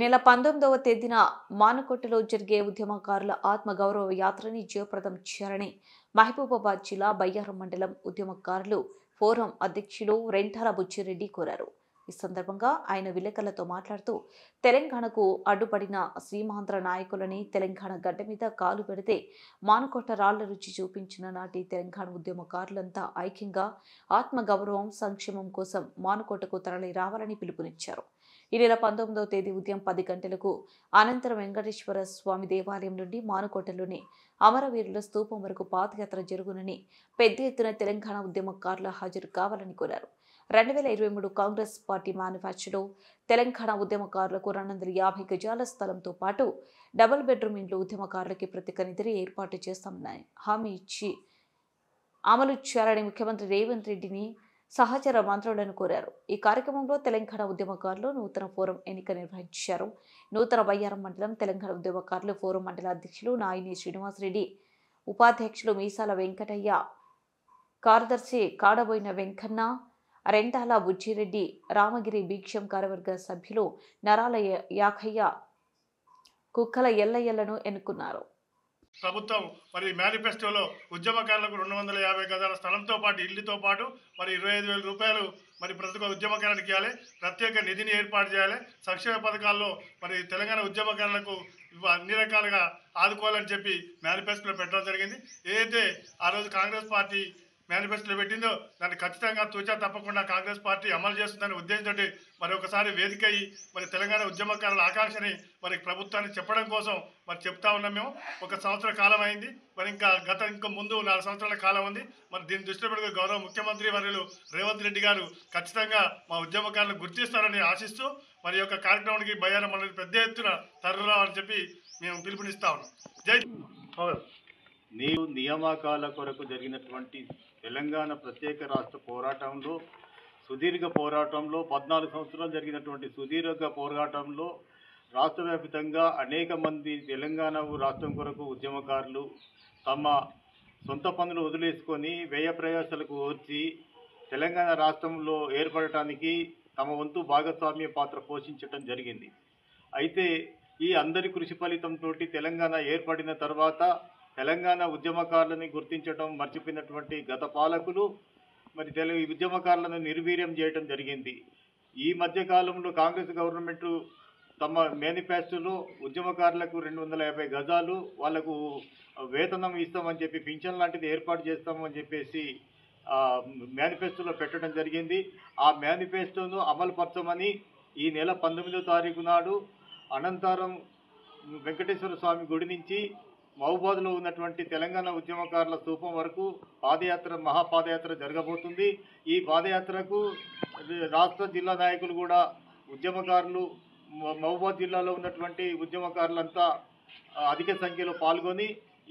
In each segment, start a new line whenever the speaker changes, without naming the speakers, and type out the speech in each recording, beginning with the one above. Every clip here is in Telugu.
నెల 19వ తేదీన మానుకొట్టలో జరిగే ఉద్యమకారుల ఆత్మగౌరవ యాత్రని జయప్రదం చేయాలని మహబూబాబాద్ జిల్లా బయ్యారం మండలం ఉద్యమకారులు ఫోరం అధ్యక్షులు రెంటాల బుచ్చిరెడ్డి కోరారు. ఈ సందర్భంగా ఆయన విలేకరులతో మాట్లాడుతూ తెలంగాణకు అడ్డుపడిన సీమాంధ్ర నాయకులని తెలంగాణ గడ్డ మీద కాలు పెడితే మానుకొట్ట రాళ్ల రుచి చూపించిన నాటి తెలంగాణ ఉద్యమకారులంతా ఐక్యంగా ఆత్మగౌరవం సంక్షేమం కోసం మానుకొట్టకు తరలి రావాలని పిలుపునిచ్చారు. ఈ నెల 19వ తేదీ ఉదయం 10 గంటలకు అనంతరం వెంకటేశ్వర స్వామి దేవాలయం నుండి మానుకొట్టలోని అమరవీరుల స్తూపం వరకు పాదయాత్ర జరుగునని, పెద్ద ఎత్తున తెలంగాణ ఉద్యమకారుల హాజరు కావాలని కోరారు. 2023 కాంగ్రెస్ పార్టీ మేనిఫెస్టోలో తెలంగాణ ఉద్యమకారులకు 250 గజాల స్థలంతో పాటు డబుల్ బెడ్రూమ్ ఇండ్లు ఉద్యమకారులకి ప్రత్యేక నిధి ఏర్పాటు చేస్తామని హామీ ఇచ్చి అమలు చేయాలని ముఖ్యమంత్రి రేవంత్ రెడ్డిని సహచర మంత్రులను కోరారు. ఈ కార్యక్రమంలో తెలంగాణ ఉద్యమకారులు నూతన ఫోరం ఎన్నిక నిర్వహించారు. నూతన బయ్యారం మండలం తెలంగాణ ఉద్యమకారులు ఫోరం మండల అధ్యక్షులు నాయిని శ్రీనివాసరెడ్డి, ఉపాధ్యక్షులు మీసాల వెంకటయ్య, కార్యదర్శి కాడబోయిన వెంకన్న, రెంటాల బుచ్చిరెడ్డి, రామగిరి భిక్షం కార్యవర్గ సభ్యులు నరాల యాకయ్య, కుక్కల ఎల్లయ్యలను ఎన్నుకున్నారు.
ప్రభుత్వం మరి మేనిఫెస్టోలో ఉద్యమకారులకు 250 గజాల స్థలంతో పాటు ఇల్లుతో పాటు మరి 25,000 రూపాయలు మరి ప్రతి ఒక్క ఉద్యమకారానికి ఇవ్వాలి, ప్రత్యేక నిధిని ఏర్పాటు చేయాలి, సంక్షేమ పథకాల్లో మరి తెలంగాణ ఉద్యమకారులకు అన్ని రకాలుగా ఆదుకోవాలని చెప్పి మేనిఫెస్టోలో పెట్టడం జరిగింది. ఏదైతే ఆ రోజు కాంగ్రెస్ పార్టీ మేనిఫెస్టోలో పెట్టిందో దాన్ని ఖచ్చితంగా తూచా తప్పకుండా కాంగ్రెస్ పార్టీ అమలు చేస్తుందనే ఉద్దేశంతో మరి ఒకసారి వేదిక అయ్యి మరి తెలంగాణ ఉద్యమకారుల ఆకాంక్షని మరి ప్రభుత్వానికి చెప్పడం కోసం మరి చెప్తా ఉన్నాం. మేము 1 సంవత్సర కాలం అయింది, మరి ఇంకా ముందు 4 సంవత్సరాల కాలం ఉంది. మరి దీన్ని దృష్టిలో పెట్టుకుని గౌరవ ముఖ్యమంత్రి వర్యులు రేవంత్ రెడ్డి గారు ఖచ్చితంగా మా ఉద్యమకారులను గుర్తిస్తారని ఆశిస్తూ మరి యొక్క కార్యక్రమానికి బయ్యారం మండలి పెద్ద ఎత్తున తరలిరావాలని చెప్పి మేము పిలుపునిస్తా ఉన్నాం. జై
నీవు నియామకాల కొరకు జరిగినటువంటి తెలంగాణ ప్రత్యేక రాష్ట్ర పోరాటంలో సుదీర్ఘ పోరాటంలో 14 సంవత్సరాలు జరిగినటువంటి సుదీర్ఘ పోరాటంలో రాష్ట్ర వ్యాప్తంగా అనేక మంది తెలంగాణ రాష్ట్రం కొరకు ఉద్యమకారులు తమ సొంత పనులు వదిలేసుకొని వ్యయ ప్రయాసాలకు వచ్చి తెలంగాణ రాష్ట్రంలో ఏర్పడటానికి తమ వంతు భాగస్వామ్య పాత్ర పోషించడం జరిగింది. అయితే ఈ అందరి కృషి ఫలితంతో తెలంగాణ ఏర్పడిన తర్వాత తెలంగాణ ఉద్యమకారులని గుర్తించడం మర్చిపోయినటువంటి గత పాలకులు మరి ఉద్యమకారులను నిర్వీర్యం చేయడం జరిగింది. ఈ మధ్యకాలంలో కాంగ్రెస్ గవర్నమెంట్ తమ మేనిఫెస్టోలో ఉద్యమకారులకు 250 గజాలు వాళ్లకు వేతనం ఇస్తామని చెప్పి పింఛన్ లాంటిది ఏర్పాటు చేస్తామని చెప్పేసి మేనిఫెస్టోలో పెట్టడం జరిగింది. ఆ మేనిఫెస్టోను అమలుపరచమని ఈ నెల 19వ తారీఖు నాడు అనంతరం వెంకటేశ్వర స్వామి గుడి నుంచి మహబూబాబాద్లో ఉన్నటువంటి తెలంగాణ ఉద్యమకారుల స్తూపం వరకు మహాపాదయాత్ర జరగబోతుంది. ఈ పాదయాత్రకు రాష్ట్ర జిల్లా నాయకులు కూడా ఉద్యమకారులు మహబూబాబాద్ జిల్లాలో ఉన్నటువంటి ఉద్యమకారులంతా అధిక సంఖ్యలో పాల్గొని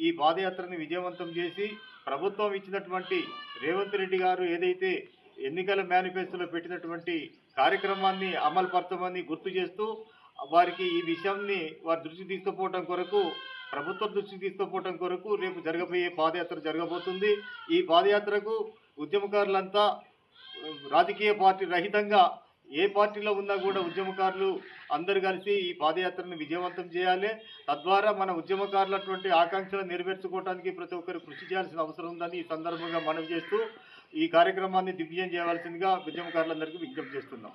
ఈ పాదయాత్రని విజయవంతం చేసి ప్రభుత్వం ఇచ్చినటువంటి రేవంత్ రెడ్డి గారు ఏదైతే ఎన్నికల మేనిఫెస్టోలో పెట్టినటువంటి కార్యక్రమాన్ని అమలుపరచమని గుర్తు చేస్తూ వారికి ఈ విషయాన్ని వారి దృష్టికి తీసుకుపోవడం కొరకు ప్రభుత్వ దృష్టికి తీసుకుపోవడం కొరకు రేపు జరగబోయే పాదయాత్ర జరగబోతుంది. ఈ పాదయాత్రకు ఉద్యమకారులంతా రాజకీయ పార్టీ రహితంగా ఏ పార్టీలో ఉన్నా కూడా ఉద్యమకారులు అందరూ కలిసి ఈ పాదయాత్రను విజయవంతం చేయాలి. తద్వారా మన ఉద్యమకారులటువంటి ఆకాంక్షలు నెరవేర్చుకోవడానికి ప్రతి ఒక్కరు కృషి చేయాల్సిన అవసరం ఉందని ఈ సందర్భంగా మనవి చేస్తూ ఈ కార్యక్రమాన్ని దిగ్విజయం చేయవలసిందిగా ఉద్యమకారులందరికీ విజ్ఞప్తి చేస్తున్నాం.